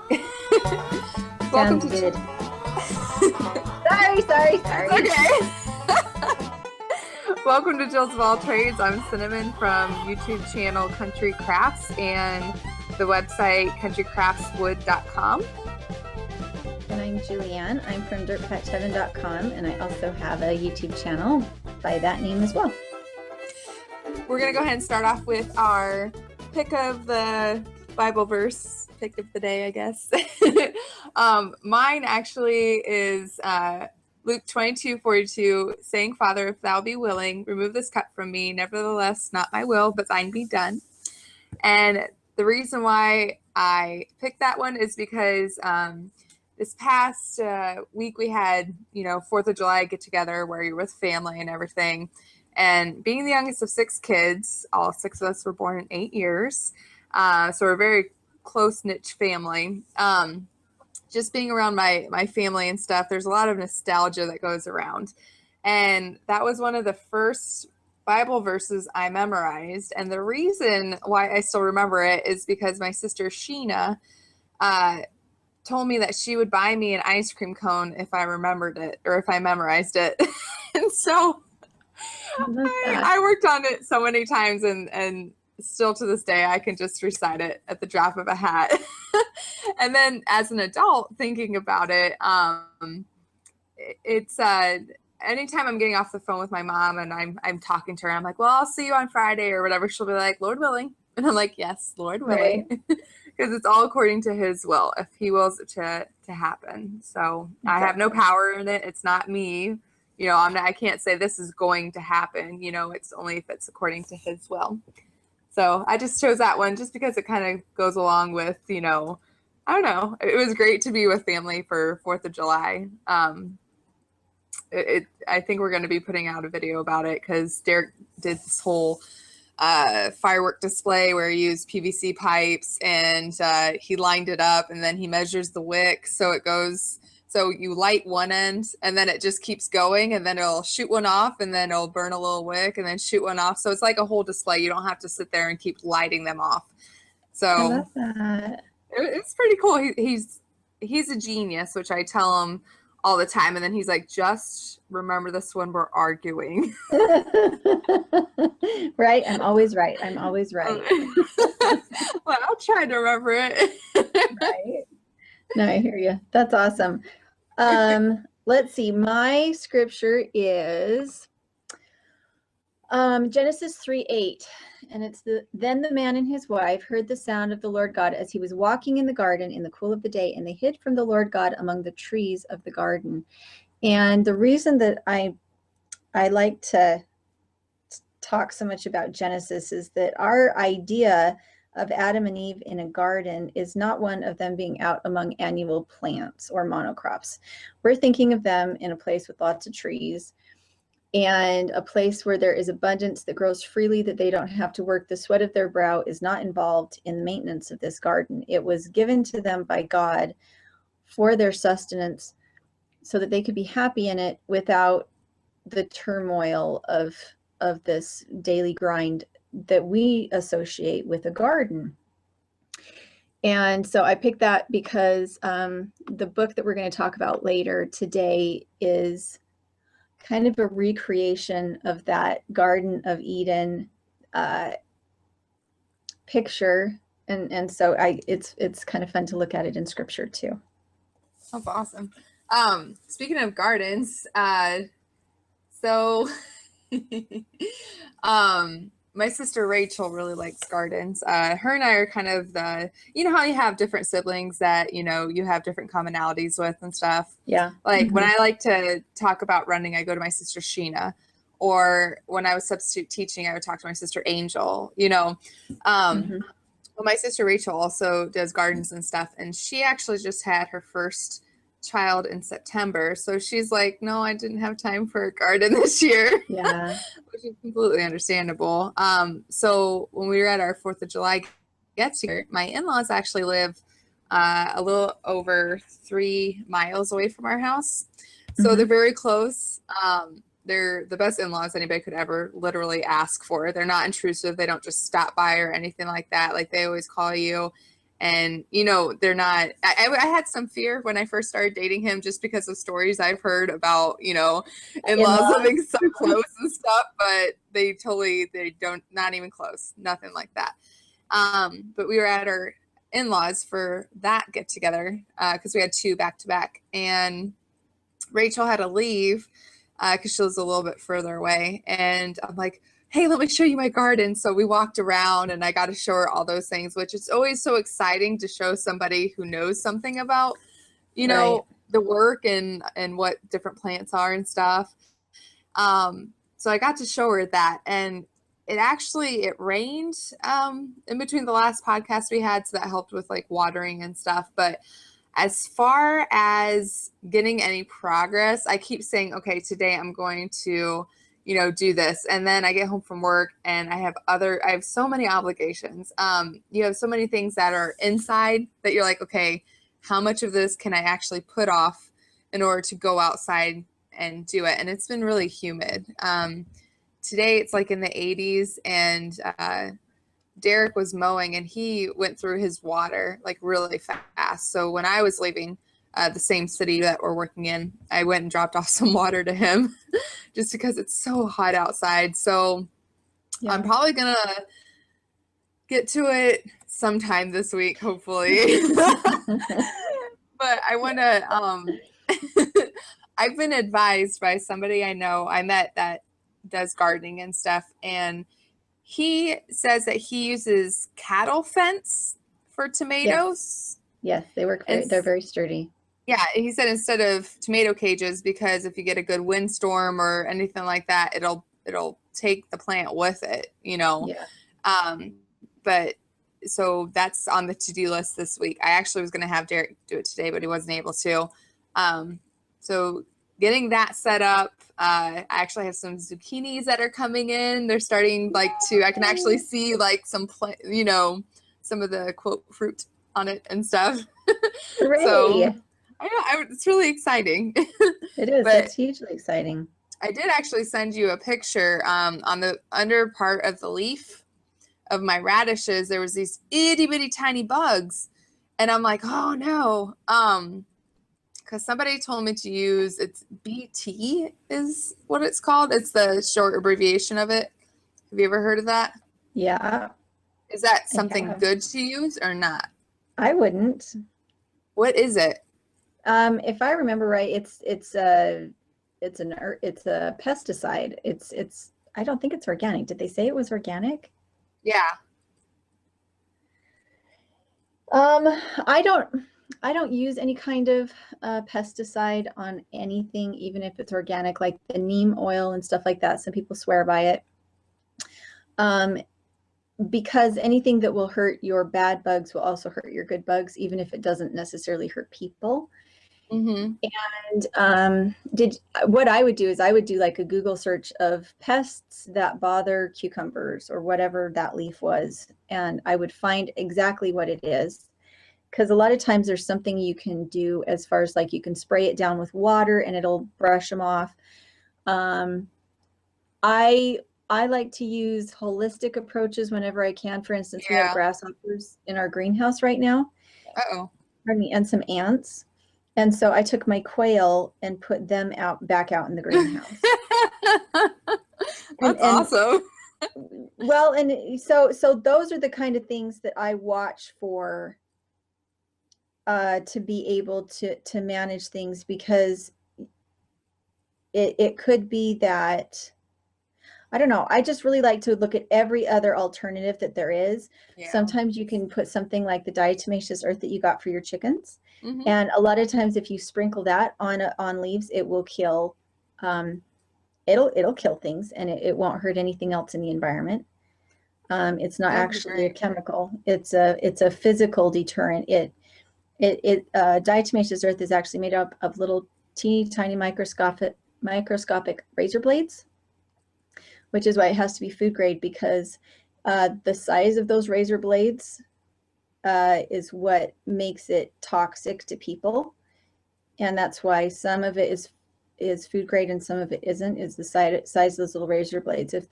Welcome Sounds to good. Sorry. Okay. Welcome to Jill's of All Trades. I'm Cinnamon from YouTube channel Country Crafts and the website countrycraftswood.com. And I'm Julianne. I'm from dirtpatchheaven.com, and I also have a YouTube channel by that name as well. We're going to go ahead and start off with our pick of the Bible verse, pick of the day, I guess. Mine actually is Luke 22:42, saying, Father, if thou be willing, remove this cup from me. Nevertheless, not my will, but thine be done. And the reason why I picked that one is because this past week we had, 4th of July get together where you're with family and everything. And being the youngest of 6 kids, all 6 of us were born in 8 years. So we're a very close-knit family. Just being around my family and stuff, there's a lot of nostalgia that goes around. And that was one of the first Bible verses I memorized. And the reason why I still remember it is because my sister Sheena told me that she would buy me an ice cream cone if I remembered it or if I memorized it. And so I worked on it so many times and still to this day, I can just recite it at the drop of a hat. And then as an adult thinking about it, it's anytime I'm getting off the phone with my mom and I'm talking to her, I'm like, well, I'll see you on Friday or whatever. She'll be like, Lord willing. And I'm like, yes, Lord willing. Because it's all according to his will, if he wills it to happen. So exactly. I have no power in it. It's not me. I can't say this is going to happen. It's only if it's according to his will. So I just chose that one just because it kind of goes along with, I don't know. It was great to be with family for 4th of July. I think we're going to be putting out a video about it because Derek did this whole firework display where he used PVC pipes and he lined it up and then he measures the wick. So it goes, so you light one end and then it just keeps going and then it'll shoot one off and then it'll burn a little wick and then shoot one off. So it's like a whole display. You don't have to sit there and keep lighting them off. So I love that. It's pretty cool. He's a genius, which I tell him all the time. And then he's like, just remember this when we're arguing. Right. I'm always right. Well, I'll try to remember it. Right. No, I hear you. That's awesome. Let's see. My scripture is Genesis 3:8. And it's then the man and his wife heard the sound of the Lord God as he was walking in the garden in the cool of the day, and they hid from the Lord God among the trees of the garden. And the reason that I like to talk so much about Genesis is that our idea of Adam and Eve in a garden is not one of them being out among annual plants or monocrops. We're thinking of them in a place with lots of trees and a place where there is abundance that grows freely, that they don't have to work. The sweat of their brow is not involved in the maintenance of this garden. It was given to them by God for their sustenance so that they could be happy in it without the turmoil of this daily grind that we associate with a garden. And so I picked that because the book that we're going to talk about later today is kind of a recreation of that Garden of Eden picture. And so it's kind of fun to look at it in scripture too. That's awesome. Speaking of gardens, so my sister Rachel really likes gardens. Her and I are kind of how you have different siblings that, you have different commonalities with and stuff. Yeah. Like when I like to talk about running, I go to my sister Sheena. Or when I was substitute teaching, I would talk to my sister Angel, Well, my sister Rachel also does gardens and stuff. And she actually just had her first child in September. So she's like, no, I didn't have time for a garden this year. Yeah. Which is completely understandable. So when we were at our 4th of July get-together, my in-laws actually live a little over 3 miles away from our house. So they're very close. They're the best in-laws anybody could ever literally ask for. They're not intrusive. They don't just stop by or anything like that. Like they always call you And, they're not, I had some fear when I first started dating him just because of stories I've heard about, in-laws In-laws. living so close and stuff, but they don't, not even close, nothing like that. But we were at our in-laws for that get together because we had 2 back to back, and Rachel had to leave because she lives a little bit further away. And I'm like, hey, let me show you my garden. So we walked around and I got to show her all those things, which is always so exciting to show somebody who knows something about, Right. the work and what different plants are and stuff. So I got to show her that, and it rained in between the last podcast we had, so that helped with like watering and stuff. But as far as getting any progress, I keep saying, okay, today I'm going to, do this. And then I get home from work and I have so many obligations. You have so many things that are inside that you're like, okay, how much of this can I actually put off in order to go outside and do it? And it's been really humid. Today it's like in the 80s, and Derek was mowing and he went through his water like really fast. So when I was leaving the same city that we're working in, I went and dropped off some water to him just because it's so hot outside. So Yeah. I'm probably going to get to it sometime this week, hopefully. But I want to, I've been advised by somebody I know I met that does gardening and stuff, and he says that he uses cattle fence for tomatoes. Yes, they work they're very sturdy. Yeah, he said instead of tomato cages, because if you get a good windstorm or anything like that, it'll take the plant with it, Yeah. But so that's on the to-do list this week. I actually was going to have Derek do it today, but he wasn't able to. So getting that set up. I actually have some zucchinis that are coming in. They're starting I can actually see like some some of the quote fruit on it and stuff. Hooray! So I know it's really exciting. It is. But That's hugely exciting. I did actually send you a picture on the under part of the leaf of my radishes. There was these itty bitty tiny bugs, and I'm like, oh no. Because somebody told me to use, it's BT is what it's called. It's the short abbreviation of it. Have you ever heard of that? Yeah. Is that something good to use or not? I wouldn't. What is it? If I remember right, it's a pesticide. It's I don't think it's organic. Did they say it was organic? Yeah. I don't use any kind of pesticide on anything, even if it's organic, like the neem oil and stuff like that. Some people swear by it. Because anything that will hurt your bad bugs will also hurt your good bugs, even if it doesn't necessarily hurt people. Mm-hmm. And what I would do is I would do like a Google search of pests that bother cucumbers or whatever that leaf was, and I would find exactly what it is. Because a lot of times there's something you can do as far as like you can spray it down with water and it'll brush them off. I like to use holistic approaches whenever I can. For instance, we have grasshoppers in our greenhouse right now. Uh-oh. Pardon me, and some ants. And so I took my quail and put them back out in the greenhouse. That's awesome. Well, and so those are the kind of things that I watch for to be able to manage things, because it could be that, I don't know. I just really like to look at every other alternative that there is. Yeah. Sometimes you can put something like the diatomaceous earth that you got for your chickens. Mm-hmm. And a lot of times if you sprinkle that on leaves, it will kill, it'll kill things, and it won't hurt anything else in the environment. It's not actually a chemical. It's a physical deterrent. Diatomaceous earth is actually made up of little teeny tiny microscopic razor blades, which is why it has to be food grade, because the size of those razor blades is what makes it toxic to people. And that's why some of it is food grade and some of it isn't, is the size of those little razor blades. If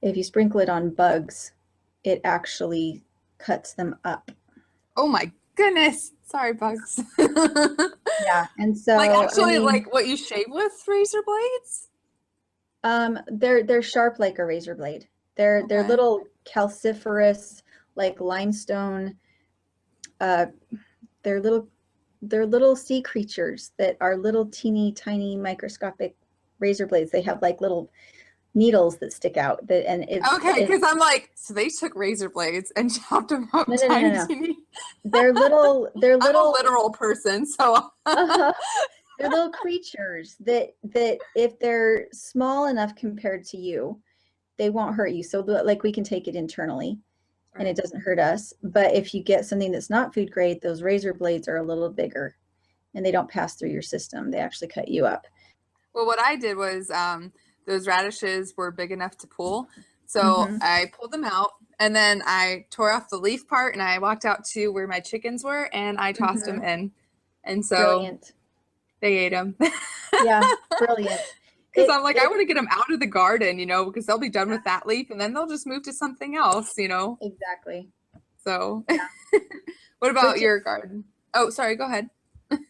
you sprinkle it on bugs, it actually cuts them up. Oh my goodness. Sorry, bugs. Yeah. And so, Like I actually mean, like what you shave with razor blades? they're sharp like a razor blade. They're Okay. little calciferous, like limestone. Uh, they're little sea creatures that are little teeny tiny microscopic razor blades. They have like little needles that stick out. And Okay, because I'm like, so they took razor blades and chopped them up no. tiny. They're little. They're I'm a little. literal person, so Uh, they're little creatures that if they're small enough compared to you, they won't hurt you. So like we can take it internally and it doesn't hurt us. But if you get something that's not food grade, those razor blades are a little bigger and they don't pass through your system. They actually cut you up. Well, what I did was those radishes were big enough to pull. So Mm-hmm. I pulled them out and then I tore off the leaf part and I walked out to where my chickens were and I tossed them Mm-hmm. in. And so Brilliant. they ate them. Yeah, brilliant. Because I'm like, I want to get them out of the garden, because they'll be done with that leaf and then they'll just move to something else. Exactly. So Yeah. what about Which your garden? Oh, sorry, go ahead.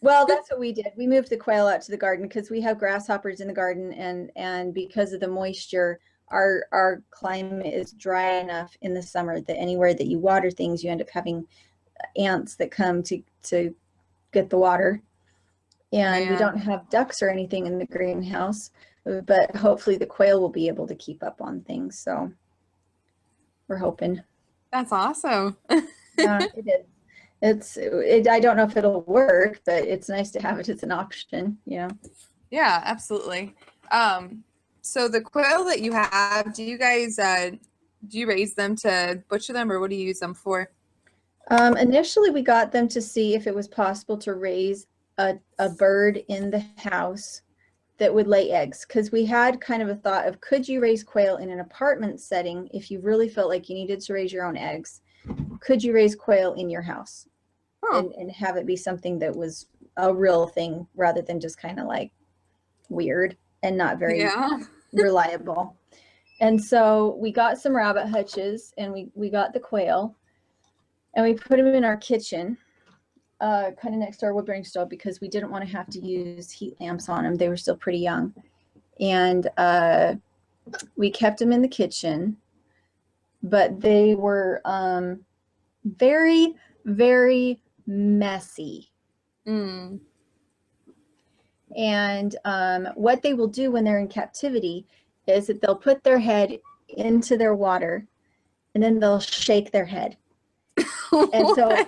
Well, that's what we did. We moved the quail out to the garden because we have grasshoppers in the garden, and because of the moisture, our climate is dry enough in the summer that anywhere that you water things, you end up having ants that come to get the water. And we Man, don't have ducks or anything in the greenhouse, but hopefully the quail will be able to keep up on things. So we're hoping. that's awesome. Yeah, it is. I don't know if it'll work, but it's nice to have it as an option, Yeah, absolutely. So the quail that you have, do you guys do you raise them to butcher them or what do you use them for? Initially, we got them to see if it was possible to raise a bird in the house that would lay eggs, because we had kind of a thought of, could you raise quail in an apartment setting if you really felt like you needed to raise your own eggs? Could you raise quail in your house Oh, and have it be something that was a real thing rather than just kind of like weird and not very yeah. reliable? And so we got some rabbit hutches and we got the quail and we put them in our kitchen, kind of next to our wood burning stove, because we didn't want to have to use heat lamps on them. They were still pretty young. And we kept them in the kitchen, but they were very, very messy. Mm. And what they will do when they're in captivity is that they'll put their head into their water and then they'll shake their head. And so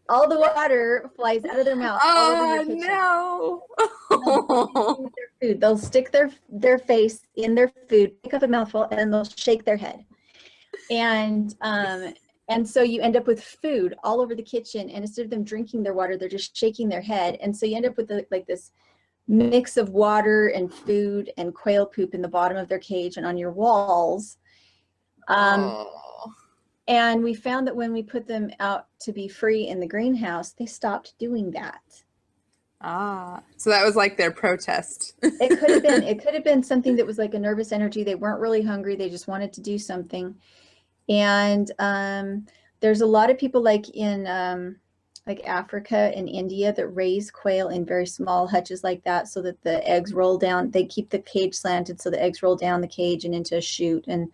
all the water flies out of their mouth all over your kitchen. No. They'll stick their face in their food, pick up a mouthful, and then they'll shake their head. And so you end up with food all over the kitchen, and instead of them drinking their water, they're just shaking their head. And so you end up with like this mix of water and food and quail poop in the bottom of their cage and on your walls. And we found that when we put them out to be free in the greenhouse, they stopped doing that. So that was like their protest. It could have been. It could have been something that was like a nervous energy. They weren't really hungry. They just wanted to do something. And there's a lot of people like in like Africa and India that raise quail in very small hutches like that, so that the eggs roll down. They keep the cage slanted so the eggs roll down the cage and into a chute. And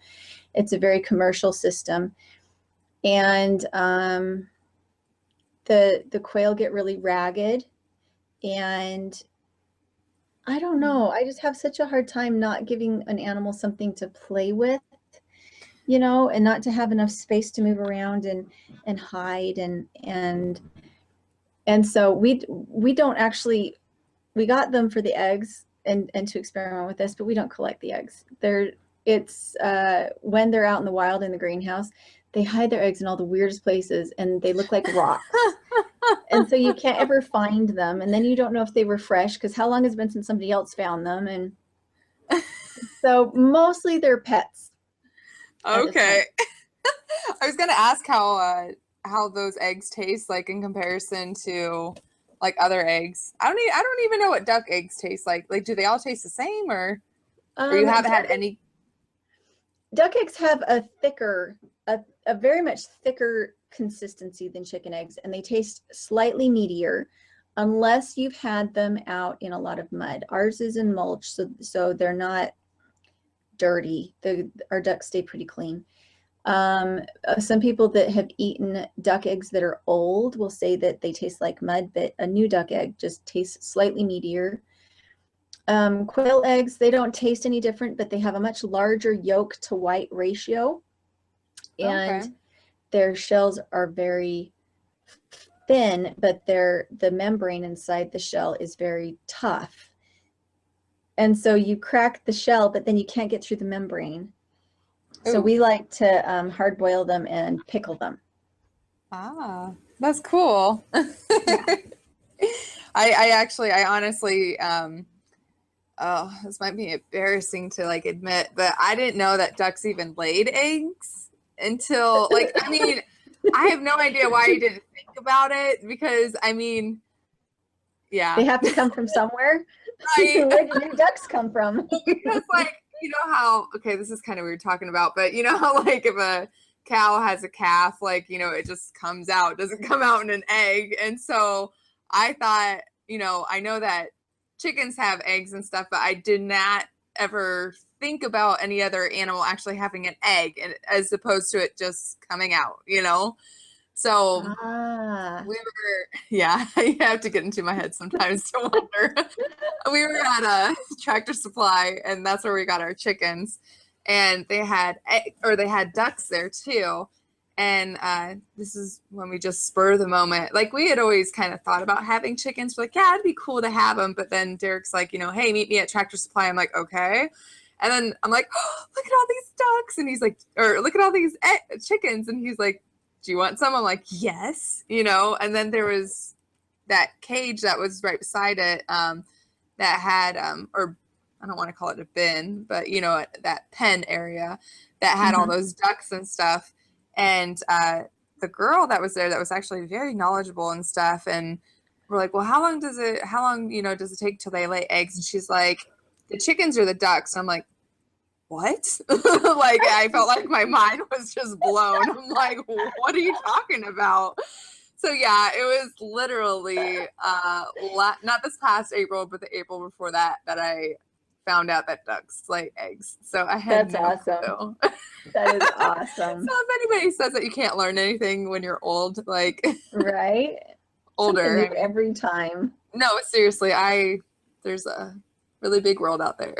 it's a very commercial system. And the quail get really ragged. And I don't know, I just have such a hard time not giving an animal something to play with, and not to have enough space to move around and hide. And so we don't actually, we got them for the eggs and to experiment with this, but we don't collect the eggs. It's when they're out in the wild in the greenhouse, they hide their eggs in all the weirdest places and they look like rocks. And so you can't ever find them. And then you don't know if they were fresh, because how long has it been since somebody else found them? And so mostly they're pets. Okay. I was gonna ask how those eggs taste like in comparison to like other eggs. I don't even know what duck eggs taste like. Like, do they all taste the same or you haven't had any? Duck eggs have a thicker a very much thicker consistency than chicken eggs, and they taste slightly meatier unless you've had them out in a lot of mud. Ours is in mulch, so they're not dirty. Our ducks stay pretty clean. Some people that have eaten duck eggs that are old will say that they taste like mud, but a new duck egg just tastes slightly meatier. Quail eggs, they don't taste any different, but they have a much larger yolk to white ratio. And their shells are very thin, but the membrane inside the shell is very tough. And so you crack the shell, but then you can't get through the membrane. So we like to hard boil them and pickle them. Ah, that's cool. Yeah. I honestly, oh, this might be embarrassing to like admit, but I didn't know that ducks even laid eggs until like, I mean, I have no idea why I didn't think about it because I mean, yeah. They have to come from somewhere. Right. Where do new ducks come from? Because like, you know how, okay, this is kind of weird talking about, but you know how like if a cow has a calf, like, you know, it just comes out, doesn't come out in an egg. And so I thought, you know, I know that chickens have eggs and stuff, but I did not ever think about any other animal actually having an egg as opposed to it just coming out, you know? So we were, yeah, I have to get into my head sometimes to wonder. We were at a Tractor Supply, and that's where we got our chickens. And they had ducks there too. And this is when we just spur the moment. Like we had always kind of thought about having chickens. We're like, yeah, it'd be cool to have them. But then Derek's like, you know, hey, meet me at Tractor Supply. I'm like, okay. And then I'm like, oh, look at all these ducks. And he's like, or look at all these chickens. And he's like, do you want some? I'm like, yes, you know. And then there was that cage that was right beside it that had, or I don't want to call it a bin, but you know, that pen area that had all those ducks and stuff. And the girl that was there that was actually very knowledgeable and stuff. And we're like, well, how long, you know, does it take till they lay eggs? And she's like, the chickens or the ducks? And I'm like, what? Like, I felt like my mind was just blown. I'm like, what are you talking about? So yeah, it was literally not this past April, but the April before that I found out that ducks lay eggs. So I had That's awesome. That is awesome. So if anybody says that you can't learn anything when you're old, like right, older, I mean, every time. No, seriously, there's a really big world out there.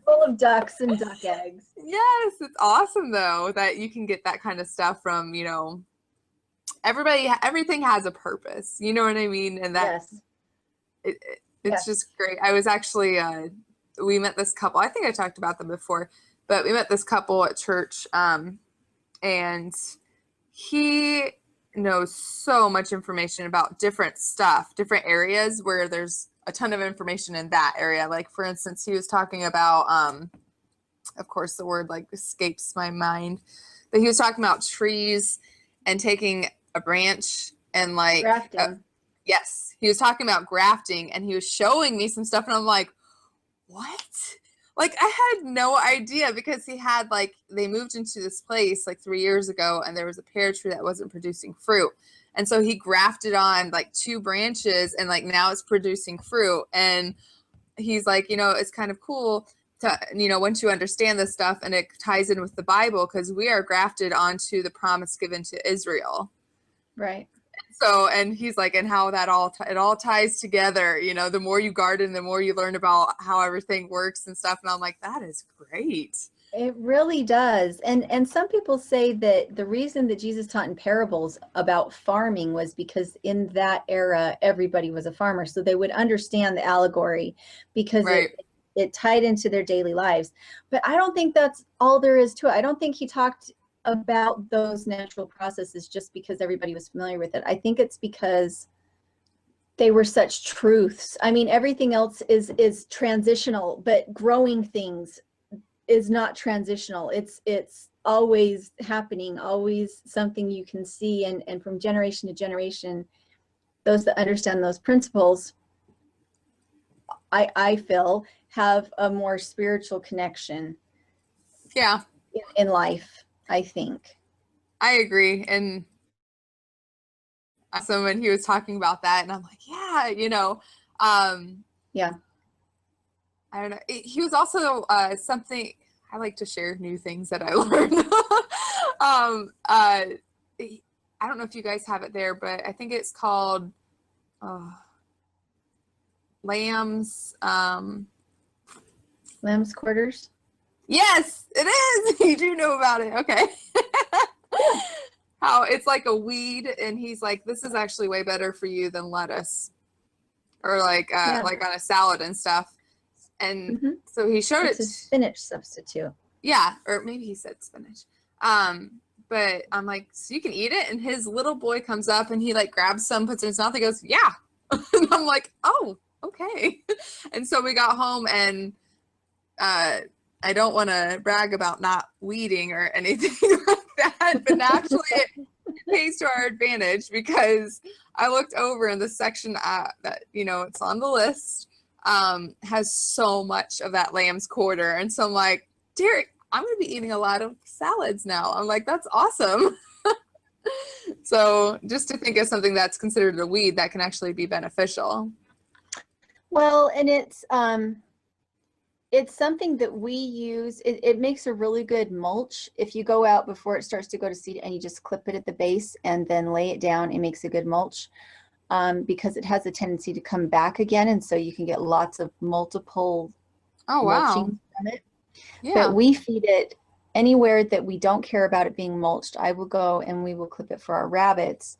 Full of ducks and duck eggs. Yes, it's awesome though that you can get that kind of stuff from, you know, everything has a purpose. You know what I mean? And that it's just great. I was actually we met this couple. I think I talked about them before, but we met this couple at church and he knows so much information about different stuff, different areas where there's a ton of information in that area. Like for instance, he was talking about of course the word like escapes my mind, but he was talking about trees and taking a branch and like grafting. Yes, he was talking about grafting and he was showing me some stuff and I'm like, what? Like I had no idea because he had like they moved into this place like 3 years ago and there was a pear tree that wasn't producing fruit. And so he grafted on like 2 branches and like now it's producing fruit. And he's like, you know, it's kind of cool to, you know, once you understand this stuff and it ties in with the Bible because we are grafted onto the promise given to Israel. Right. So, and he's like, and how that it all ties together, you know, the more you garden, the more you learn about how everything works and stuff. And I'm like, that is great. It really does. And some people say that the reason that Jesus taught in parables about farming was because in that era, everybody was a farmer. So they would understand the allegory because it tied into their daily lives. But I don't think that's all there is to it. I don't think he talked about those natural processes just because everybody was familiar with it. I think it's because they were such truths. I mean, everything else is transitional, but growing things is not transitional. It's always happening, always something you can see. And from generation to generation, those that understand those principles, I feel, have a more spiritual connection in life. I think. I agree. And someone he was talking about that, and I'm like, yeah, Yeah. I don't know. He was also something I like to share new things that I learned. I don't know if you guys have it there, but I think it's called Lamb's. Lamb's quarters. Yes, it is. You do know about it. Okay. How it's like a weed, and he's like, this is actually way better for you than lettuce, or like on a salad and stuff. And so he showed it's it. A spinach substitute. Yeah, or maybe he said spinach. But I'm like, so you can eat it, and his little boy comes up and he like grabs some, puts it in his mouth, and goes, yeah. And I'm like, oh, okay. And so we got home, and I don't want to brag about not weeding or anything like that, but actually it pays to our advantage, because I looked over in the section that it's on the list, has so much of that lamb's quarter, and so I'm like, Derek, I'm going to be eating a lot of salads now. I'm like, that's awesome. So just to think of something that's considered a weed that can actually be beneficial. Well, and it's something that we use. It makes a really good mulch. If you go out before it starts to go to seed and you just clip it at the base and then lay it down, it makes a good mulch, because it has a tendency to come back again. And so you can get lots of multiple mulching from it. Yeah. But we feed it anywhere that we don't care about it being mulched. I will go and we will clip it for our rabbits,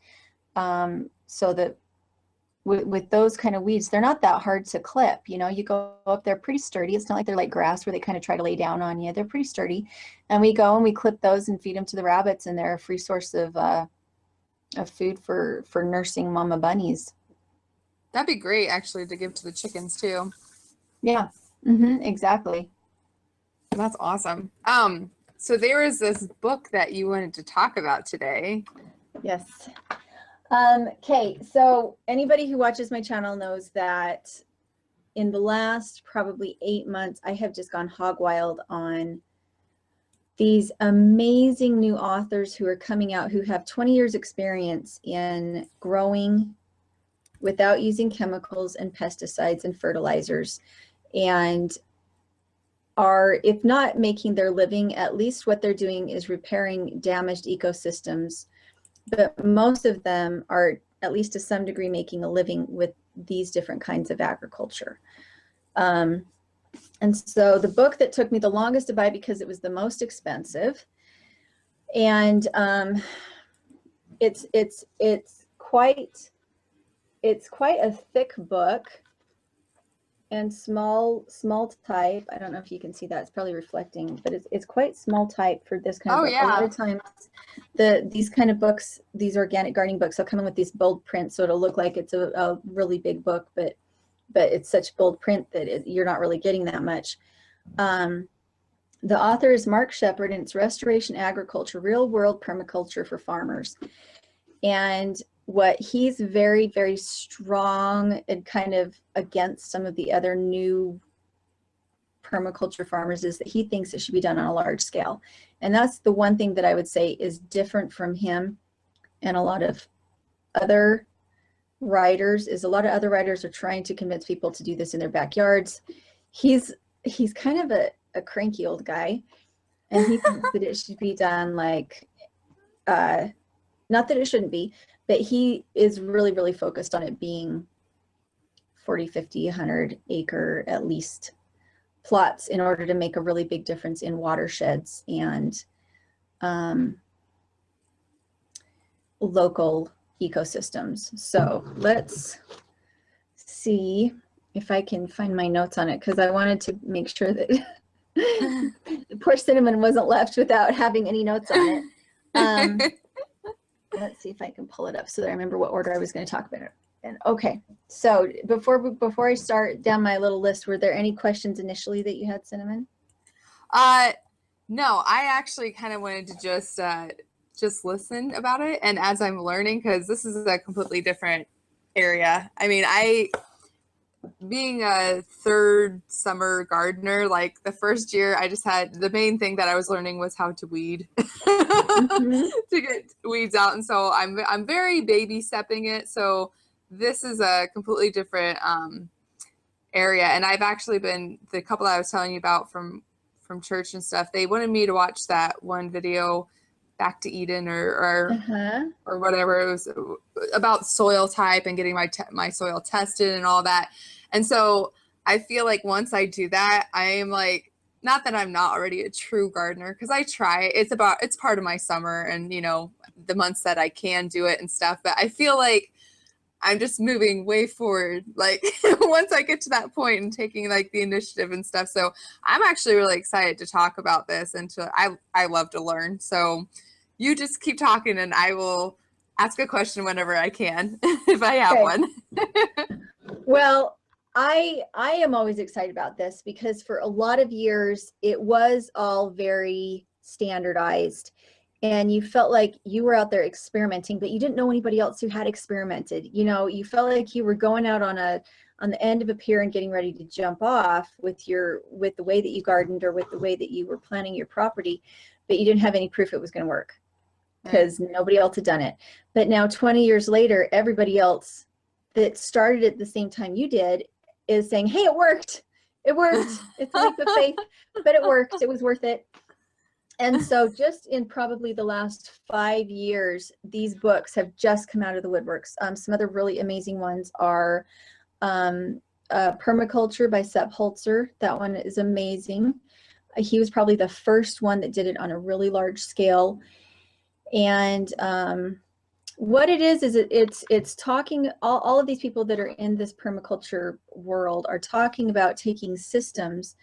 so that with those kind of weeds, they're not that hard to clip. You go up, they're pretty sturdy. It's not like they're like grass where they kind of try to lay down on you. They're pretty sturdy. And we go and we clip those and feed them to the rabbits, and they're a free source of food for nursing mama bunnies. That'd be great, actually, to give to the chickens too. Yeah, exactly. That's awesome. So there is this book that you wanted to talk about today. Yes. Okay, so anybody who watches my channel knows that in the last probably 8 months, I have just gone hog wild on these amazing new authors who are coming out, who have 20 years experience in growing without using chemicals and pesticides and fertilizers, and are, if not making their living, at least what they're doing is repairing damaged ecosystems. But most of them are, at least to some degree, making a living with these different kinds of agriculture. And so the book that took me the longest to buy, because it was the most expensive, and it's quite a thick book, and small type. I don't know if you can see that. It's probably reflecting, but it's quite small type for this kind of book. Yeah. A lot of times these kind of books, these organic gardening books, will come in with these bold prints, so it'll look like it's a really big book, but it's such bold print that you're not really getting that much. The author is Mark Shepard, and it's Restoration Agriculture, Real World Permaculture for Farmers. And what he's very, very strong and kind of against some of the other new permaculture farmers is that he thinks it should be done on a large scale. And that's the one thing that I would say is different from him and a lot of other writers, is a lot of other writers are trying to convince people to do this in their backyards. He's kind of a cranky old guy, and he thinks that it should be done like, not that it shouldn't be, but he is really, really focused on it being 40, 50, 100 acre at least plots in order to make a really big difference in watersheds and local ecosystems. So let's see if I can find my notes on it, because I wanted to make sure that poor Cinnamon wasn't left without having any notes on it. Let's see if I can pull it up so that I remember what order I was going to talk about it. And okay, so before I start down my little list, were there any questions initially that you had, Cinnamon? No, I actually kind of wanted to just listen about it, and as I'm learning, because this is a completely different area. I mean, being a third summer gardener, like the first year, I just had the main thing that I was learning was how to weed Mhm. to get weeds out, and so I'm very baby stepping it. So this is a completely different area, and I've actually been the couple I was telling you about from church and stuff. They wanted me to watch that one video, Back to Eden, Uh-huh. or whatever. It was about soil type and getting my soil tested and all that. And so I feel like once I do that, I am like, not that I'm not already a true gardener, because I try. It's part of my summer and the months that I can do it and stuff. But I feel like I'm just moving way forward. Like once I get to that point and taking like the initiative and stuff. So I'm actually really excited to talk about this and I love to learn. So you just keep talking and I will ask a question whenever I can if I have Okay. one. Well, I am always excited about this because for a lot of years it was all very standardized and you felt like you were out there experimenting, but you didn't know anybody else who had experimented. You felt like you were going out on the end of a pier and getting ready to jump off with the way that you gardened or with the way that you were planning your property, but you didn't have any proof it was going to work because nobody else had done it. But now 20 years later, everybody else that started at the same time you did is saying, hey, it worked. It worked. It's a leap of faith, but it worked. It was worth it. And so just in probably the last 5 years, these books have just come out of the woodworks. Some other really amazing ones are Permaculture by Sepp Holzer. That one is amazing. He was probably the first one that did it on a really large scale. And what it is it's talking, all of these people that are in this permaculture world are talking about taking systems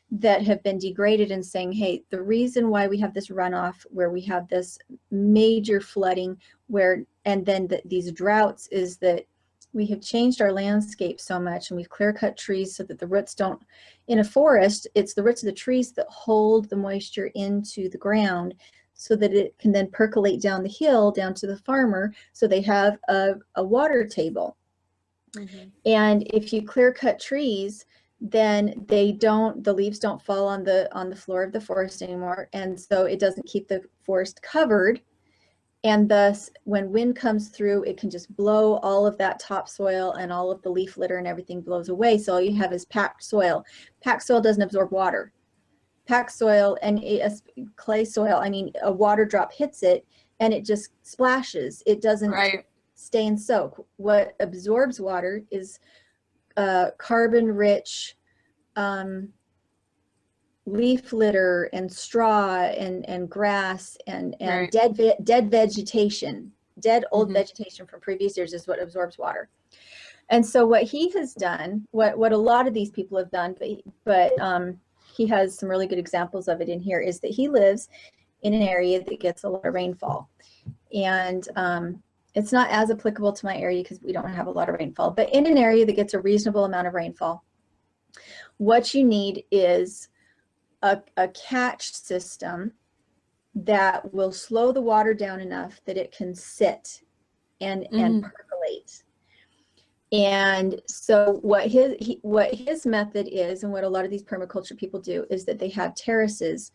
that have been degraded and saying, hey, the reason why we have this runoff, where we have this major flooding, and then these droughts, is that we have changed our landscape so much and we've clear cut trees so that the roots don't, in a forest, it's the roots of the trees that hold the moisture into the ground so that it can then percolate down the hill down to the farmer, so they have a water table. Mm-hmm. And if you clear cut trees, then the leaves don't fall on the floor of the forest anymore, and so it doesn't keep the forest covered, and thus when wind comes through, it can just blow all of that topsoil and all of the leaf litter and everything blows away. So all you have is packed soil. Packed soil doesn't absorb water. Packed soil and clay soil, I mean, a water drop hits it and it just splashes. It doesn't stay and soak. What absorbs water is carbon-rich leaf litter and straw and grass and dead vegetation, old vegetation from previous years is what absorbs water. And so what he has done, what a lot of these people have done, but he has some really good examples of it in here, is that he lives in an area that gets a lot of rainfall. And it's not as applicable to my area because we don't have a lot of rainfall, but in an area that gets a reasonable amount of rainfall, what you need is a catch system that will slow the water down enough that it can sit and percolate. And so what his method is, and what a lot of these permaculture people do, is that they have terraces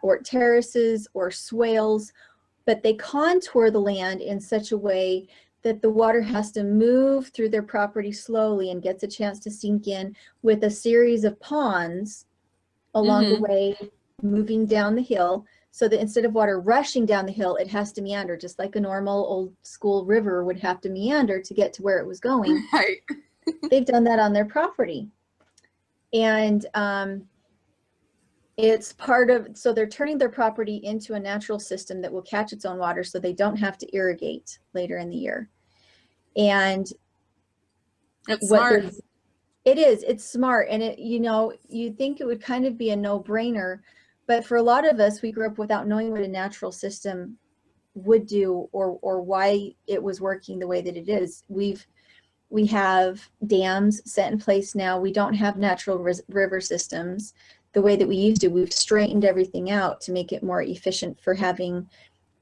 or terraces or swales, but they contour the land in such a way that the water has to move through their property slowly and gets a chance to sink in, with a series of ponds along the way, moving down the hill, so that instead of water rushing down the hill, it has to meander, just like a normal old school river would have to meander to get to where it was going. Right. They've done that on their property. And it's part of, so they're turning their property into a natural system that will catch its own water so they don't have to irrigate later in the year. And it's smart. It's smart. And you'd think it would kind of be a no-brainer, but for a lot of us, we grew up without knowing what a natural system would do or why it was working the way that it is. We have dams set in place now. We don't have natural river systems the way that we used to. We've straightened everything out to make it more efficient for having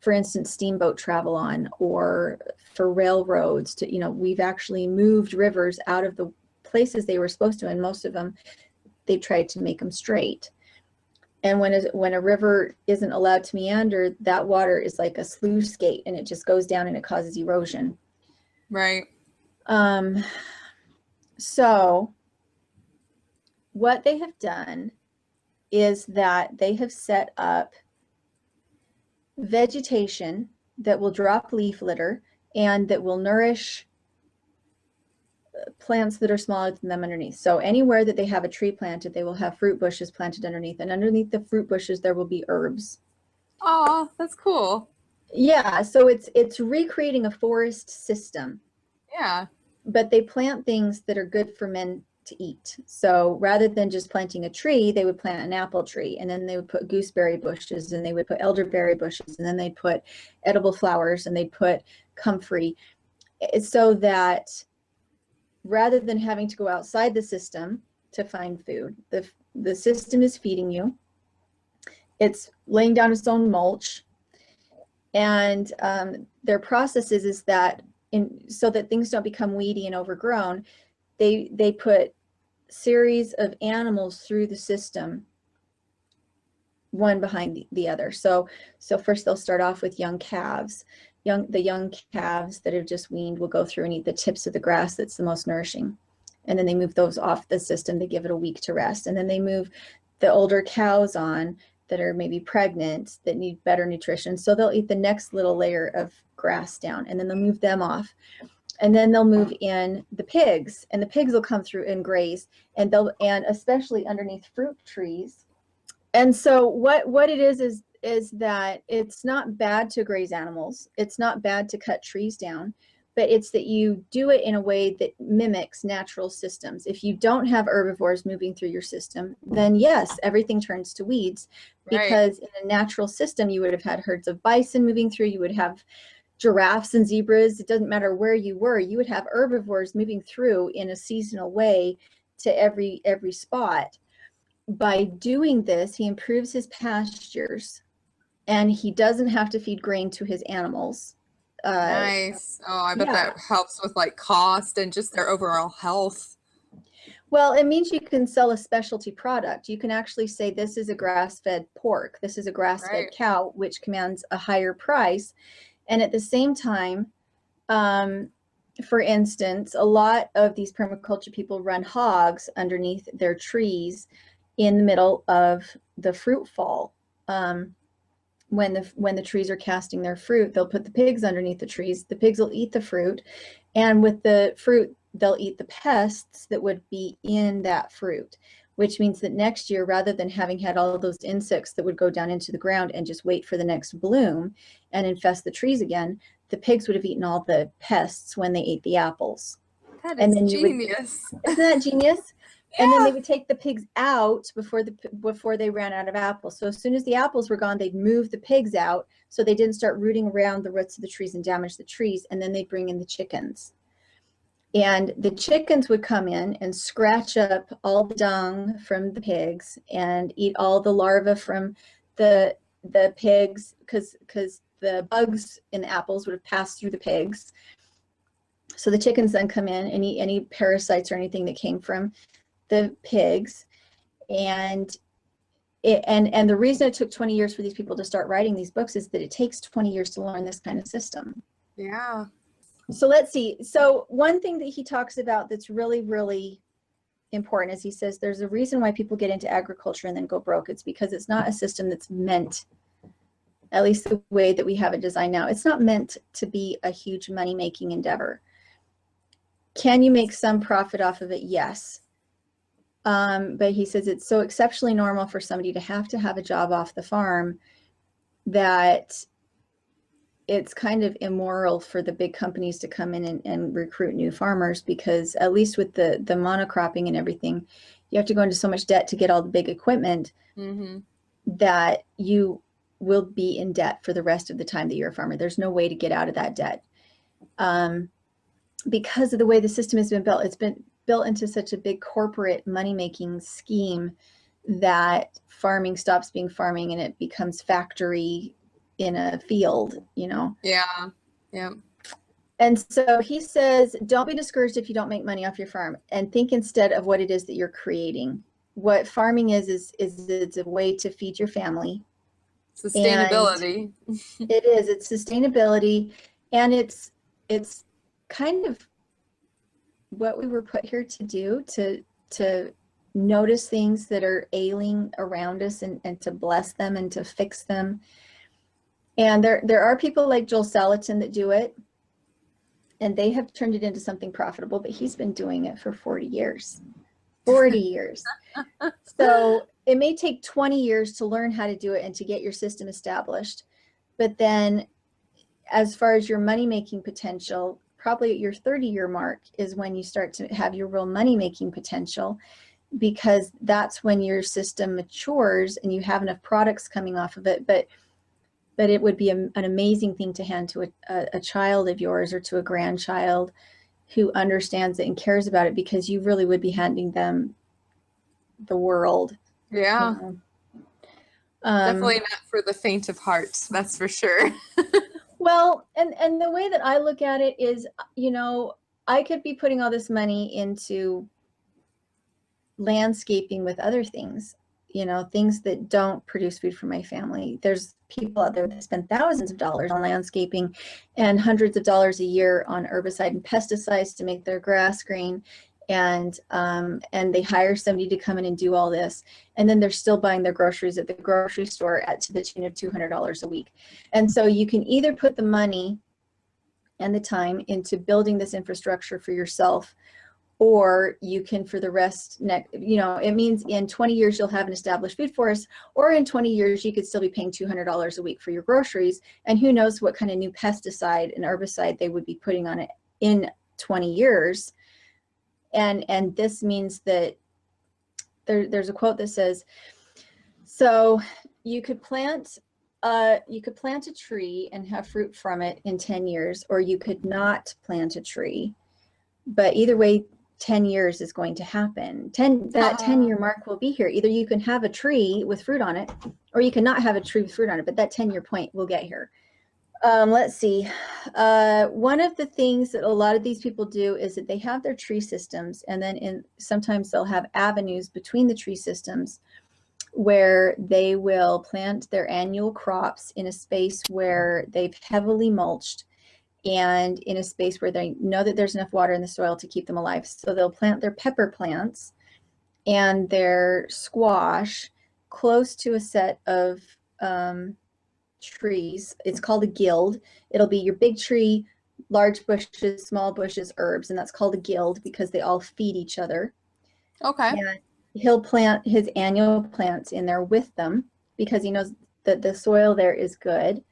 for instance, steamboat travel on, or for railroads to, we've actually moved rivers out of the places they were supposed to, and most of them, they tried to make them straight. And when a river isn't allowed to meander, that water is like a sluice gate, and it just goes down and it causes erosion. Right. So what they have done is that they have set up vegetation that will drop leaf litter and that will nourish plants that are smaller than them underneath. So anywhere that they have a tree planted, they will have fruit bushes planted underneath, and underneath the fruit bushes there will be herbs. Oh, that's cool. Yeah, so it's recreating a forest system. Yeah. But they plant things that are good for men to eat. So rather than just planting a tree, they would plant an apple tree, and then they would put gooseberry bushes, and they would put elderberry bushes, and then they'd put edible flowers, and they'd put comfrey, so that rather than having to go outside the system to find food, the system is feeding you. It's laying down its own mulch. And their process is that so that things don't become weedy and overgrown, they put series of animals through the system, one behind the other. So first they'll start off with young calves. The young calves that have just weaned will go through and eat the tips of the grass that's the most nourishing. And then they move those off the system. They give it a week to rest. And then they move the older cows on that are maybe pregnant, that need better nutrition. So they'll eat the next little layer of grass down, and then they'll move them off. And then they'll move in the pigs, and the pigs will come through and graze, and especially underneath fruit trees. And so what it is that it's not bad to graze animals. It's not bad to cut trees down, but it's that you do it in a way that mimics natural systems. If you don't have herbivores moving through your system, then yes, everything turns to weeds, because in a natural system, you would have had herds of bison moving through, you would have giraffes and zebras. It doesn't matter where you were, you would have herbivores moving through in a seasonal way to every spot. By doing this, he improves his pastures, and he doesn't have to feed grain to his animals. Nice. Oh, I bet that helps with like cost and just their overall health. Well, it means you can sell a specialty product. You can actually say this is a grass-fed pork, this is a grass-fed cow, which commands a higher price. And at the same time, for instance, a lot of these permaculture people run hogs underneath their trees in the middle of the fruit fall. When the trees are casting their fruit, they'll put the pigs underneath the trees. The pigs will eat the fruit, and with the fruit, they'll eat the pests that would be in that fruit, which means that next year, rather than having had all of those insects that would go down into the ground and just wait for the next bloom and infest the trees again, the pigs would have eaten all the pests when they ate the apples. That is genius. Isn't that genius? Yeah. And then they would take the pigs out before they ran out of apples. So as soon as the apples were gone, they'd move the pigs out so they didn't start rooting around the roots of the trees and damage the trees. And then they'd bring in the chickens. And the chickens would come in and scratch up all the dung from the pigs and eat all the larvae from the pigs, because the bugs in the apples would have passed through the pigs. So the chickens then come in and eat any parasites or anything that came from the pigs. And the reason it took 20 years for these people to start writing these books is that it takes 20 years to learn this kind of system. Yeah. So let's see. So one thing that he talks about that's really, really important is he says there's a reason why people get into agriculture and then go broke. It's because it's not a system that's meant, at least the way that we have it designed now, it's not meant to be a huge money-making endeavor. Can you make some profit off of it? Yes. But he says it's so exceptionally normal for somebody to have a job off the farm that it's kind of immoral for the big companies to come in and recruit new farmers, because at least with the monocropping and everything, you have to go into so much debt to get all the big equipment that you will be in debt for the rest of the time that you're a farmer. There's no way to get out of that debt. Because of the way the system has been built, it's been built into such a big corporate money-making scheme that farming stops being farming and it becomes factory in a field, you know. Yeah. Yeah. And so he says, don't be discouraged if you don't make money off your farm, and think instead of what it is that you're creating. What farming is it's a way to feed your family. And Sustainability. it's sustainability, and it's kind of what we were put here to do, to notice things that are ailing around us, and to bless them and to fix them. And there are people like Joel Salatin that do it, and they have turned it into something profitable, but he's been doing it for 40 years. 40 years. So it may take 20 years to learn how to do it and to get your system established. But then as far as your money-making potential, probably at your 30-year mark is when you start to have your real money-making potential, because that's when your system matures and you have enough products coming off of it. But it would be an amazing thing to hand to a child of yours or to a grandchild who understands it and cares about it, because you really would be handing them the world. Yeah. You know? Definitely not for the faint of heart, that's for sure. Well, and the way that I look at it is, you know, I could be putting all this money into landscaping with other things, you know, things that don't produce food for my family. There's people out there that spend thousands of dollars on landscaping and hundreds of dollars a year on herbicide and pesticides to make their grass green. And they hire somebody to come in and do all this, and then they're still buying their groceries at the grocery store to the tune of $200 a week. And so you can either put the money and the time into building this infrastructure for yourself, or you can, for the rest, you know, it means in 20 years you'll have an established food forest, or in 20 years you could still be paying $200 a week for your groceries, and who knows what kind of new pesticide and herbicide they would be putting on it in 20 years. And this means that there's a quote that says, so you could plant a tree and have fruit from it in 10 years, or you could not plant a tree. But either way, 10 years is going to happen. That 10-year mark will be here. Either you can have a tree with fruit on it, or you cannot have a tree with fruit on it, but that 10-year point will get here. Let's see. One of the things that a lot of these people do is that they have their tree systems, and then sometimes they'll have avenues between the tree systems where they will plant their annual crops in a space where they've heavily mulched, and in a space where they know that there's enough water in the soil to keep them alive. So they'll plant their pepper plants and their squash close to a set of trees. It's called a guild. It'll be your big tree, large bushes, small bushes, herbs, and that's called a guild because they all feed each other. Okay. And he'll plant his annual plants in there with them because he knows that the soil there is good,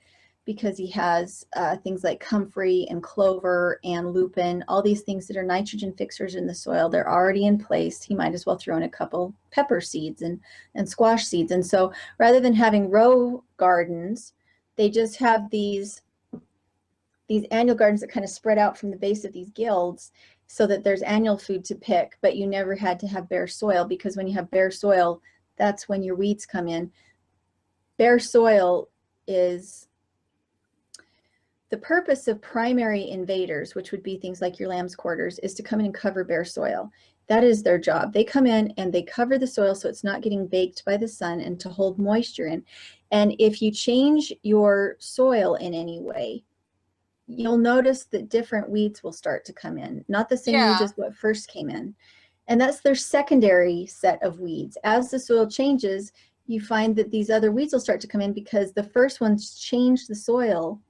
because he has things like comfrey and clover and lupin, all these things that are nitrogen fixers in the soil. They're already in place. He might as well throw in a couple pepper seeds and squash seeds. And so rather than having row gardens, they just have these annual gardens that kind of spread out from the base of these guilds, so that there's annual food to pick, but you never had to have bare soil, because when you have bare soil, that's when your weeds come in. Bare soil is the purpose of primary invaders, which would be things like your lamb's quarters, is to come in and cover bare soil. That is their job. They come in and they cover the soil so it's not getting baked by the sun, and to hold moisture in. And if you change your soil in any way, you'll notice that different weeds will start to come in. Not the same weeds as what first came in. And that's their secondary set of weeds. As the soil changes, you find that these other weeds will start to come in because the first ones changed the soil,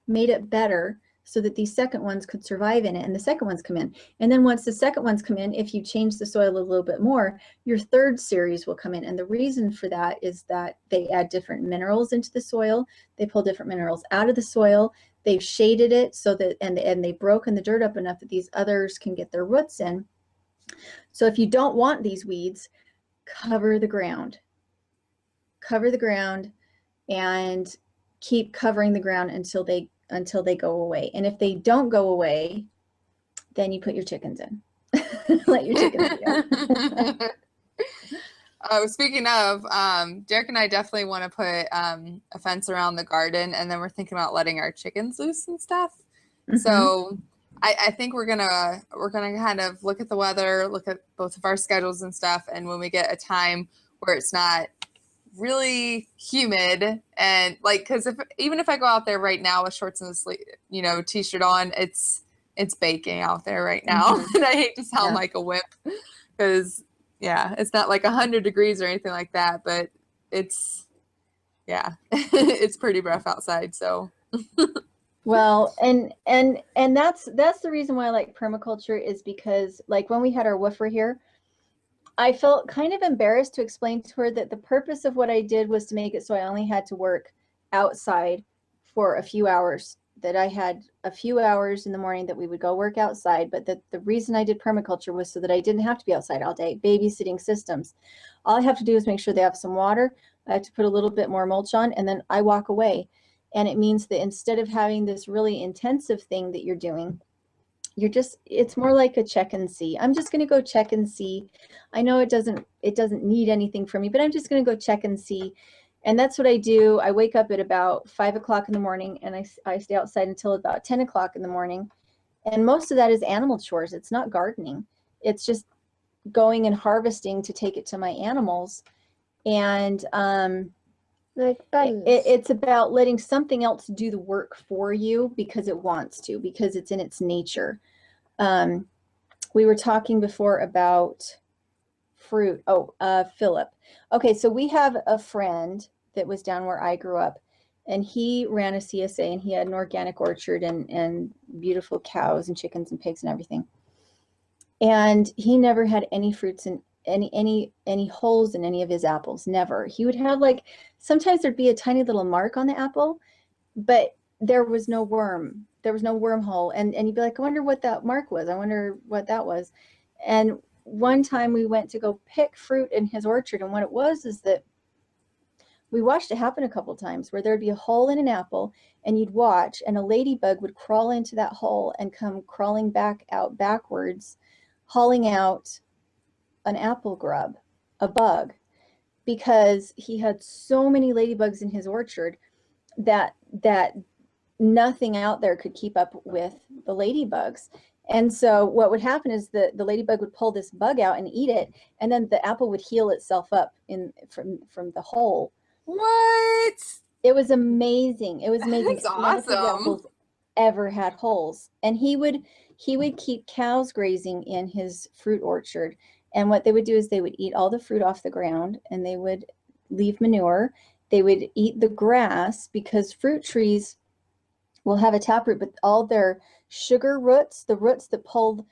made it better so that these second ones could survive in it, and the second ones come in. And then once the second ones come in, if you change the soil a little bit more, your third series will come in. And the reason for that is that they add different minerals into the soil. They pull different minerals out of the soil. They've shaded it so that, and they've broken the dirt up enough that these others can get their roots in. So if you don't want these weeds, cover the ground. Cover the ground and keep covering the ground until they go away. And if they don't go away, then you put your chickens in. Let your chickens go. Speaking of, Derek and I definitely want to put a fence around the garden, and then we're thinking about letting our chickens loose and stuff. Mm-hmm. So I think we're gonna kind of look at the weather, look at both of our schedules and stuff, and when we get a time where it's not really humid and like, because if even if I go out there right now with shorts and a t-shirt on, it's baking out there right now, Mm-hmm. and I hate to sound Yeah. like a wimp because yeah, it's not like 100 degrees or anything like that, but it's yeah, it's pretty rough outside. So Well, and that's the reason why I like permaculture, is because like when we had our woofer here, I felt kind of embarrassed to explain to her that the purpose of what I did was to make it so I only had to work outside for a few hours, that I had a few hours in the morning that we would go work outside, but that the reason I did permaculture was so that I didn't have to be outside all day babysitting systems. All I have to do is make sure they have some water. I have to put a little bit more mulch on, and then I walk away. And it means that instead of having this really intensive thing that you're doing, it's more like a check and see. I'm just going to go check and see. I know it doesn't need anything from me, but I'm just going to go check and see. And that's what I do. I wake up at about 5 o'clock in the morning, and I stay outside until about 10 o'clock in the morning. And most of that is animal chores. It's not gardening. It's just going and harvesting to take it to my animals. And Like bunnies. it's about letting something else do the work for you because it wants to, because it's in its nature. We were talking before about fruit. Oh, Philip. Okay, so we have a friend that was down where I grew up, and he ran a CSA, and he had an organic orchard and beautiful cows and chickens and pigs and everything. And he never had any fruits and any holes in any of his apples. Never. He would have, like, sometimes there'd be a tiny little mark on the apple, but there was no worm. There was no wormhole. And you'd be like, I wonder what that mark was. I wonder what that was. And one time we went to go pick fruit in his orchard, and what it was is that we watched it happen a couple times where there'd be a hole in an apple, and you'd watch, and a ladybug would crawl into that hole and come crawling back out backwards, hauling out an apple grub, a bug, because he had so many ladybugs in his orchard that nothing out there could keep up with the ladybugs. And so what would happen is the ladybug would pull this bug out and eat it, and then the apple would heal itself up from the hole. what? It was amazing. It was amazing. That's None of his awesome. apples ever had holes. And he would keep cows grazing in his fruit orchard. And what they would do is they would eat all the fruit off the ground, and they would leave manure. They would eat the grass, because fruit trees will have a taproot, but all their sugar roots, the roots that pull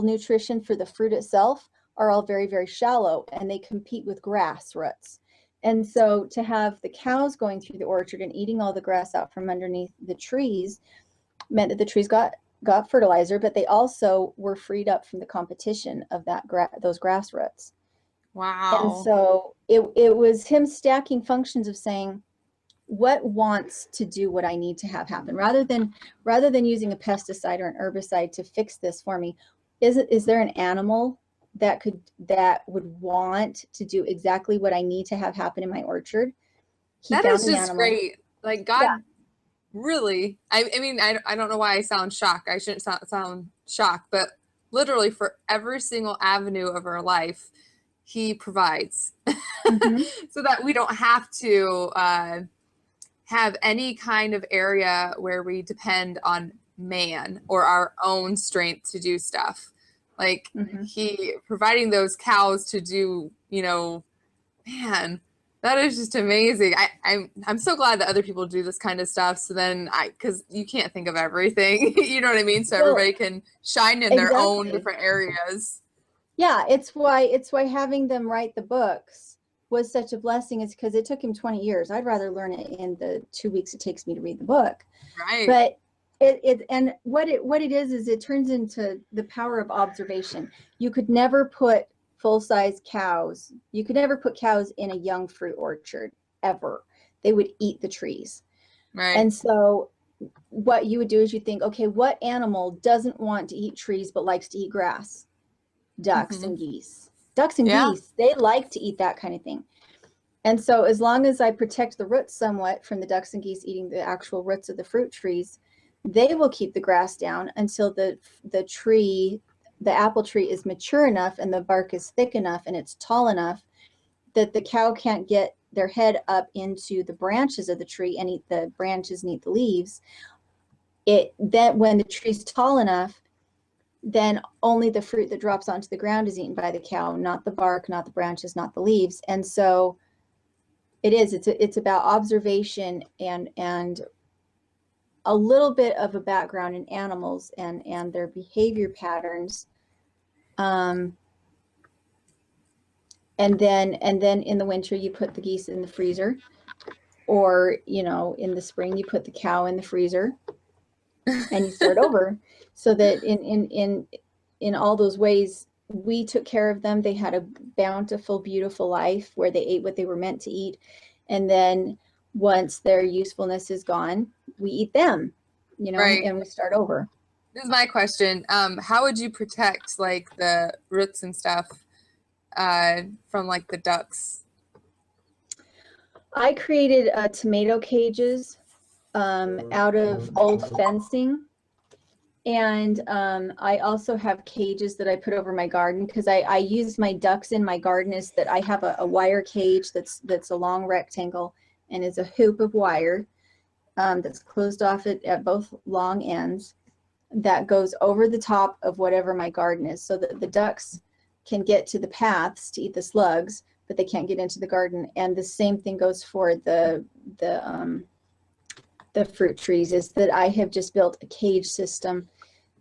nutrition for the fruit itself, are all very, very shallow, and they compete with grass roots. And so to have the cows going through the orchard and eating all the grass out from underneath the trees meant that the trees got fertilizer, but they also were freed up from the competition of those grass roots. Wow. And so it was him stacking functions of saying, what wants to do what I need to have happen, rather than using a pesticide or an herbicide to fix this for me. Is there an animal that would want to do exactly what I need to have happen in my orchard? That is just great. Like, God, Yeah. really. I mean, I don't know why I sound shocked. I shouldn't sound shocked, but literally for every single avenue of our life, he provides Mm-hmm. so that we don't have to have any kind of area where we depend on man or our own strength to do stuff. Like, Mm-hmm. he providing those cows to do, man, that is just amazing. I'm so glad that other people do this kind of stuff. So then because you can't think of everything, you know what I mean? So everybody can shine in their own different areas. Yeah, it's why having them write the books was such a blessing, is because it took him 20 years. I'd rather learn it in the 2 weeks it takes me to read the book. Right. But what it is it turns into the power of observation. You could never put full-size cows. You could never put cows in a young fruit orchard ever. They would eat the trees. Right. And so what you would do is you think, okay, what animal doesn't want to eat trees but likes to eat grass? Ducks and geese. Ducks and Yeah. geese, they like to eat that kind of thing. And so as long as I protect the roots somewhat from the ducks and geese eating the actual roots of the fruit trees, they will keep the grass down until the apple tree is mature enough and the bark is thick enough and it's tall enough that the cow can't get their head up into the branches of the tree and eat the branches and eat the leaves. Then when the tree's tall enough, then only the fruit that drops onto the ground is eaten by the cow, not the bark, not the branches, not the leaves. And so it's about observation and a little bit of a background in animals and their behavior patterns. And then in the winter you put the geese in the freezer, or in the spring you put the cow in the freezer and you start over. So that in all those ways we took care of them. They had a bountiful, beautiful life where they ate what they were meant to eat. And then once their usefulness is gone, we eat them, Right. and we start over. This is my question. How would you protect like the roots and stuff from like the ducks? I created tomato cages out of old fencing. And I also have cages that I put over my garden because I use my ducks in my garden is that I have a wire cage that's a long rectangle and is a hoop of wire that's closed off at both long ends that goes over the top of whatever my garden is, so that the ducks can get to the paths to eat the slugs, but they can't get into the garden. And the same thing goes for the fruit trees, is that I have just built a cage system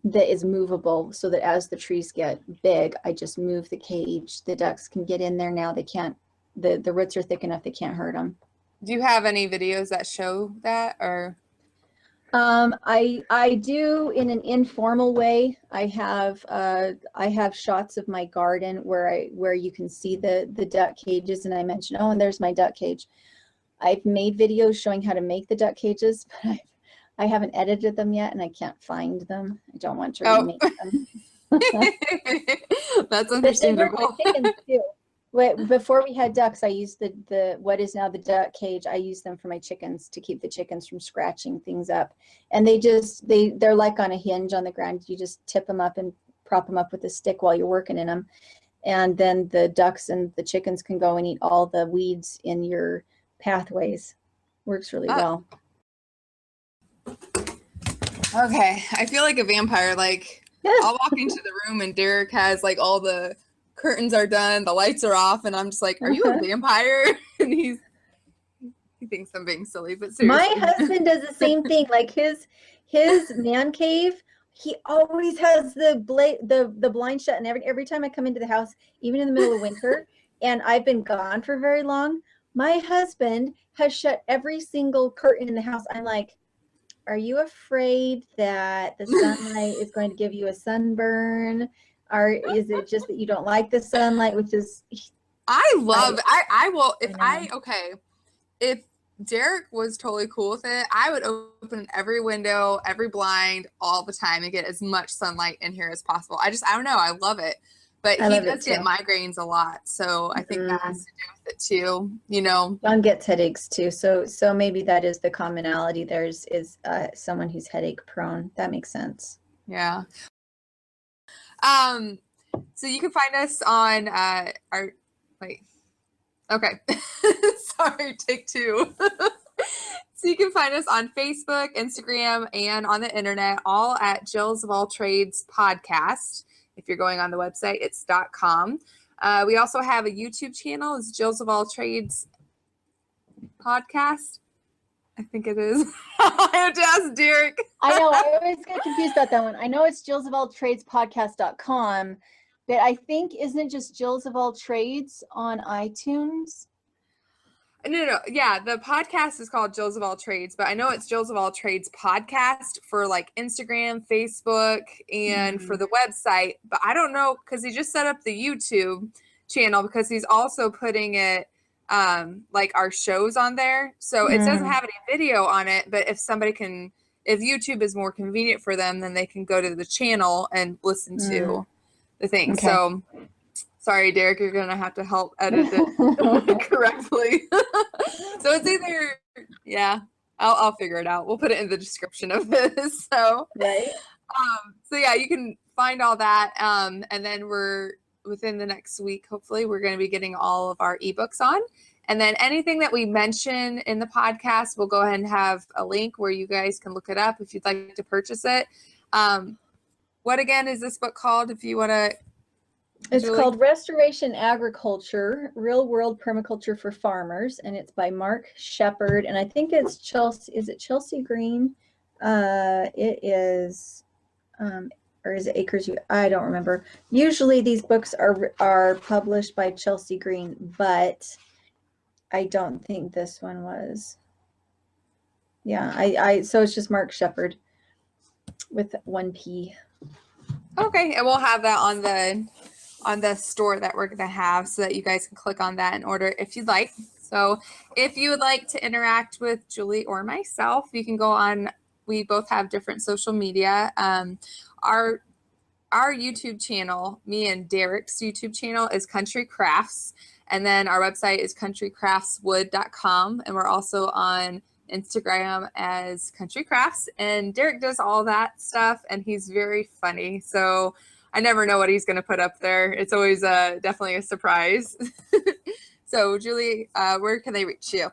that is movable, so that as the trees get big, I just move the cage. The ducks can get in there now. They can't, the roots are thick enough, they can't hurt them. Do you have any videos that show that, or? I do in an informal way. I have shots of my garden where you can see the duck cages, and I mentioned, oh, and there's my duck cage. I've made videos showing how to make the duck cages, but I haven't edited them yet, and I can't find them. I don't want to remake them. That's understandable. Chickens too. Before we had ducks, I used the what is now the duck cage. I used them for my chickens to keep the chickens from scratching things up. And they're like on a hinge on the ground. You just tip them up and prop them up with a stick while you're working in them. And then the ducks and the chickens can go and eat all the weeds in your pathways. Works really well. Okay, I feel like a vampire. Like, I'll walk into the room and Derek has like all the curtains are done, the lights are off, and I'm just like, are you a vampire? And he thinks I'm being silly, but seriously. My husband does the same thing. Like his man cave, he always has the blind shut, and every time I come into the house, even in the middle of winter, and I've been gone for very long, my husband has shut every single curtain in the house. I'm like, are you afraid that the sunlight is going to give you a sunburn? Or is it just that you don't like the sunlight, which is... I love, I will, if Derek was totally cool with it, I would open every window, every blind all the time and get as much sunlight in here as possible. I don't know, I love it. But he does get migraines a lot, so I think that has to do with it too, John gets headaches too, so maybe that is the commonality. There's someone who's headache prone. That makes sense. Yeah. So you can find us on sorry, take two. So you can find us on Facebook, Instagram, and on the internet, all at Jills of All Trades Podcast. If you're going on the website, it's .com. We also have a YouTube channel. It's Jills of All Trades Podcast. I think it is. I have to ask Derek. I know. I always get confused about that one. I know it's jillsofalltradespodcast.com, but I think, isn't it just Jills of All Trades on iTunes? No. Yeah, the podcast is called Jills of All Trades, but I know it's Jills of All Trades Podcast for like Instagram, Facebook, and for the website. But I don't know, because he just set up the YouTube channel because he's also putting it like our shows on there. So it doesn't have any video on it, but if YouTube is more convenient for them, then they can go to the channel and listen to the thing. Okay. Sorry, Derek, you're gonna have to help edit it correctly. So it's either, yeah, I'll figure it out. We'll put it in the description of this. So Right. so yeah, you can find all that. And then we're within the next week, hopefully, we're going to be getting all of our ebooks on. And then anything that we mention in the podcast, we'll go ahead and have a link where you guys can look it up if you'd like to purchase it. What again is this book called? If you want to. It's called Restoration Agriculture, Real World Permaculture for Farmers, and it's by Mark Shepard, and I think it's Chelsea. Is it Chelsea Green? It is, or is it Acres? I don't remember. Usually these books are published by Chelsea Green, but I don't think this one was. Yeah, so it's just Mark Shepard with 1 P. Okay, and we'll have that on the store that we're going to have so that you guys can click on that and order if you'd like. So if you would like to interact with Julie or myself, you can go on. We both have different social media. Our YouTube channel, me and Derek's YouTube channel, is Country Crafts. And then our website is countrycraftswood.com. And we're also on Instagram as Country Crafts. And Derek does all that stuff, and he's very funny. So I never know what he's going to put up there. It's always definitely a surprise. So Julie, where can they reach you?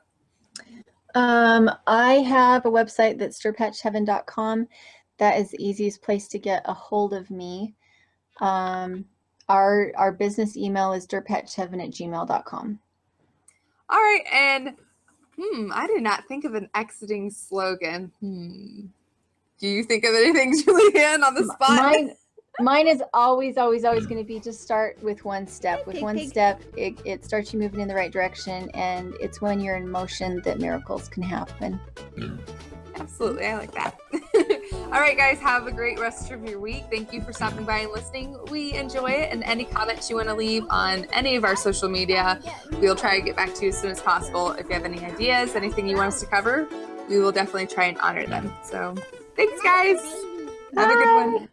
I have a website that's stirpatchheaven.com. That is the easiest place to get a hold of me. Our business email is dirtpatcheaven@gmail.com. All right, and I did not think of an exiting slogan. Do you think of anything, Julianne, on the spot? Mine is always going to be just start with one step. With one step, it starts you moving in the right direction, and it's when you're in motion that miracles can happen. Absolutely, I like that. All right, guys, have a great rest of your week. Thank you for stopping by and listening. We enjoy it, and any comments you want to leave on any of our social media, we'll try to get back to you as soon as possible. If you have any ideas, anything you want us to cover, we will definitely try and honor them. So thanks, guys. Have a good one.